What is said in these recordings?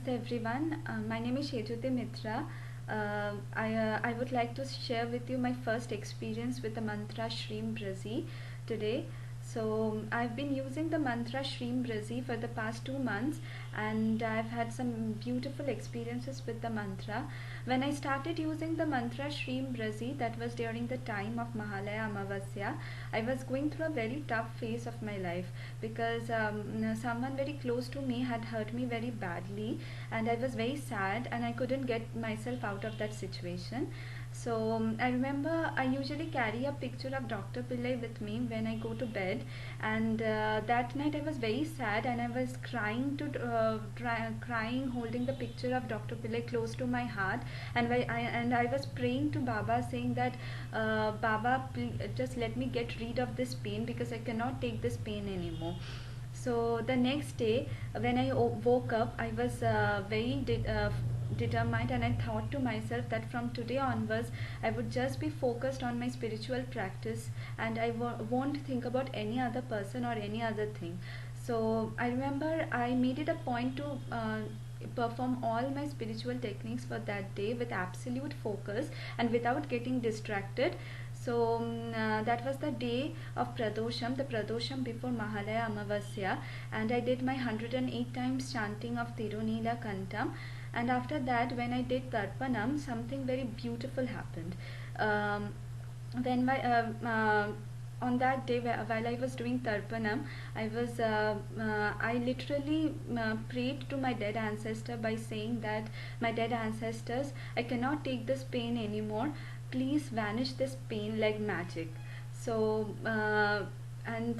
Everyone, my name is Shejute Mitra. I would like to share with you my first experience with the mantra Shreem Brzee today. So I've been using the mantra Shreem Brzee for the past 2 months, and I've had some beautiful experiences with the mantra. When I started using the mantra Shreem Brzee, that was during the time of Mahalaya Amavasya. I was going through a very tough phase of my life because someone very close to me had hurt me very badly, and I was very sad and I couldn't get myself out of that situation. So I remember I usually carry a picture of Dr. Pillai with me when I go to bed, and that night I was very sad and I was crying, holding the picture of Dr. Pillai close to my heart, and I was praying to Baba, saying that Baba, just let me get rid of this pain because I cannot take this pain anymore. So the next day, when I woke up, I was determined, and I thought to myself that from today onwards I would just be focused on my spiritual practice, and I won't think about any other person or any other thing. So I remember I made it a point to perform all my spiritual techniques for that day with absolute focus and without getting distracted. So that was the day of Pradosham, the Pradosham before Mahalaya Amavasya, and I did my 108 times chanting of Tirunila Kantam. And after that, when I did Tarpanam, something very beautiful happened. When on that day, while I was doing Tarpanam, I literally prayed to my dead ancestor by saying that, my dead ancestors, I cannot take this pain anymore. Please vanish this pain like magic. So and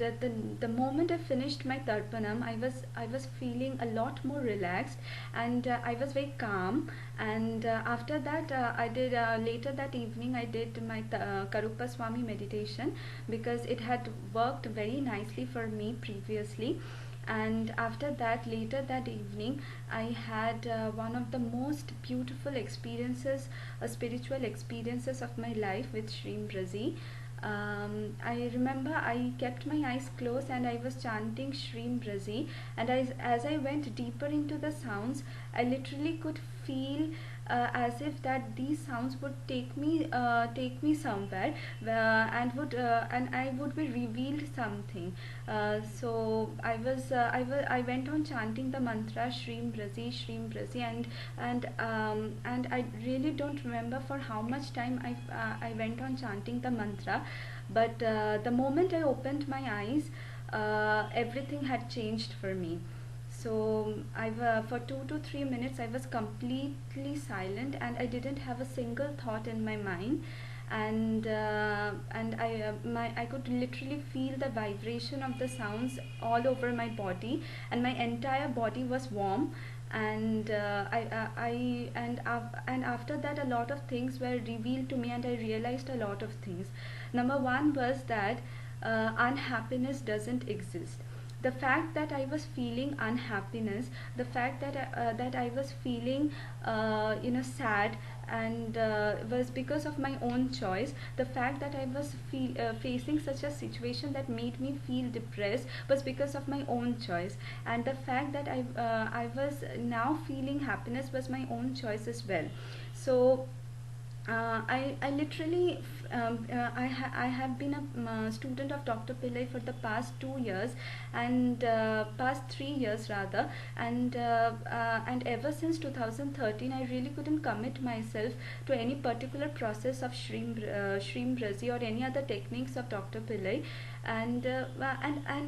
the moment I finished my Tarpanam, I was feeling a lot more relaxed, and I was very calm. And after that, I did later that evening I did my Karupa Swami meditation, because it had worked very nicely for me previously. And after that, later that evening, I had one of the most beautiful experiences, spiritual experiences of my life with Shreem Brzee. I remember I kept my eyes closed and I was chanting Shreem Brzee, and as I went deeper into the sounds, I literally could feel as if that these sounds would take me somewhere, and I would be revealed something. I went on chanting the mantra Shreem Brzee, Shreem Brzee, and I really don't remember for how much time I went on chanting the mantra, but the moment I opened my eyes, everything had changed for me. So for 2 to 3 minutes I was completely silent, and I didn't have a single thought in my mind. And I could literally feel the vibration of the sounds all over my body, and my entire body was warm. And and after that, a lot of things were revealed to me, and I realized a lot of things. Number one was that unhappiness doesn't exist. The fact that I was feeling unhappiness, the fact that I was feeling sad, and was because of my own choice. The fact that I was facing such a situation that made me feel depressed was because of my own choice, and the fact that I was now feeling happiness was my own choice as well. So I literally I have been a student of Dr. Pillai for the past 2 years, and past 3 years rather, and ever since 2013 I really couldn't commit myself to any particular process of Shreem Brzee or any other techniques of Dr. Pillai, and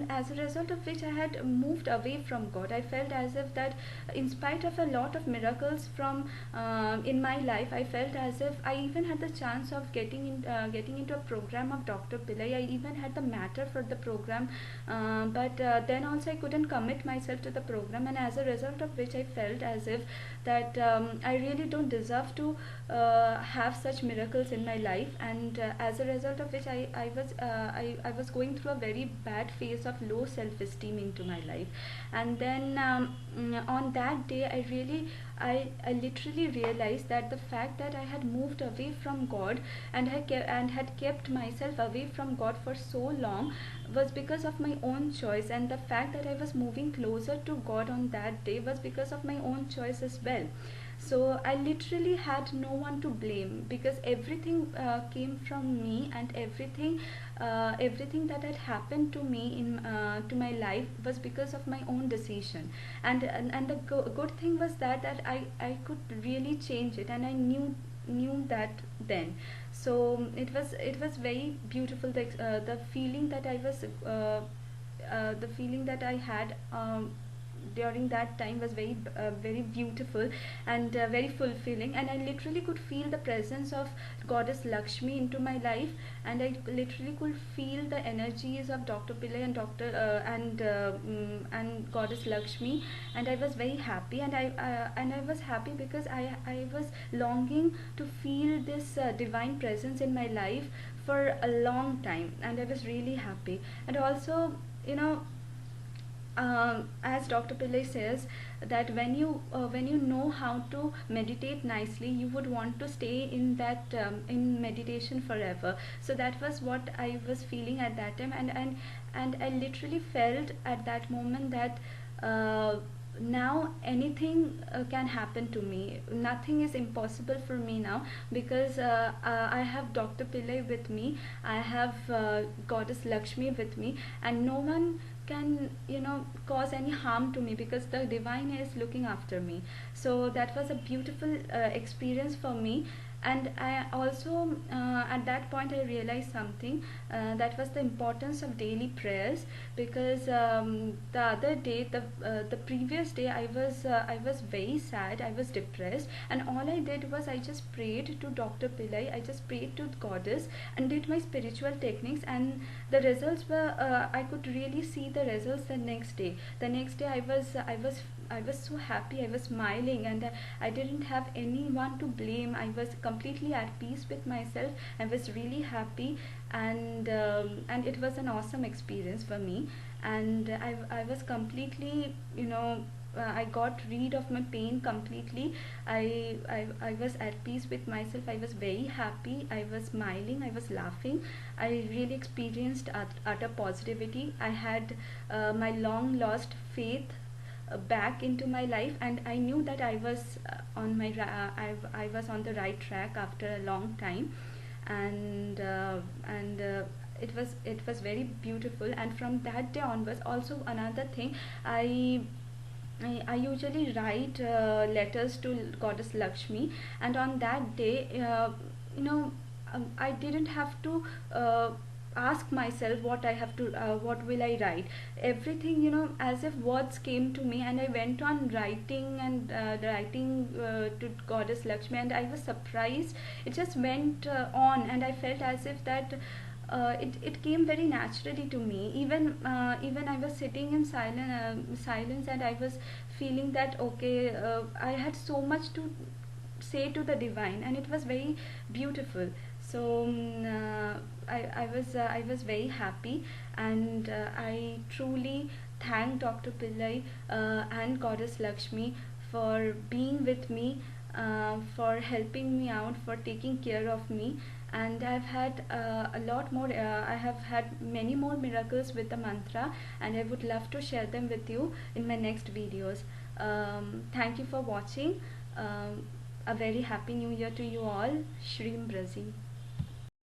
as a result of which I had moved away from God. I felt as if that, in spite of a lot of miracles from in my life, I felt as if I even had the chance of getting into a program of Dr. Pillai. I even had the matter for the program, but then also I couldn't commit myself to the program, and as a result of which I felt as if that I really don't deserve to have such miracles in my life, and as a result of which I was going going through a very bad phase of low self-esteem into my life. And then on that day, I literally realized that the fact that I had moved away from God, and had kept myself away from God for so long, was because of my own choice. And the fact that I was moving closer to God on that day was because of my own choice as well. So I literally had no one to blame, because everything came from me, and everything that had happened to me in to my life was because of my own decision. And the good thing was that I could really change it, and I knew that then. So it was very beautiful. The feeling that I was the feeling that I had during that time was very beautiful, and very fulfilling. And I literally could feel the presence of Goddess Lakshmi into my life, and I literally could feel the energies of Dr. Pillai and and Goddess Lakshmi. And I was very happy, and I was happy because I was longing to feel this divine presence in my life for a long time, and I was really happy. And also, you know, as Dr. Pillai says, that when you know how to meditate nicely, you would want to stay in that in meditation forever. So that was what I was feeling at that time. And I literally felt at that moment that now anything can happen to me. Nothing is impossible for me now, because I have Dr. Pillai with me, I have Goddess Lakshmi with me, and no one can, cause any harm to me, because the divine is looking after me. So that was a beautiful experience for me. And I also at that point I realized something, that was the importance of daily prayers. Because the other day, the previous day, I was very sad, I was depressed, and all I did was I just prayed to Dr. Pillai, I just prayed to Goddess, and did my spiritual techniques. And the results were, I could really see the results the next day. The next day I was so happy, I was smiling, and I didn't have anyone to blame. I was completely at peace with myself. I was really happy, and it was an awesome experience for me. And I was completely, I got rid of my pain completely. I was at peace with myself. I was very happy. I was smiling. I was laughing. I really experienced utter positivity. I had my long lost faith back into my life, and I knew that I was I was on the right track after a long time. And it was very beautiful. And from that day onwards, also another thing, I usually write letters to Goddess Lakshmi. And on that day, you know I didn't have to ask myself what will I write. Everything, as if words came to me, and I went on writing and writing to Goddess Lakshmi. And I was surprised. It just went on, and I felt as if that it came very naturally to me. Even I was sitting in silence, and I was feeling that, okay, I had so much to say to the divine, and it was very beautiful. So I was very happy. And I truly thank Dr. Pillai and Goddess Lakshmi for being with me, for helping me out, for taking care of me. And I've had a lot more, I have had many more miracles with the mantra, and I would love to share them with you in my next videos. Thank you for watching. A very happy new year to you all. Shreem Brzee.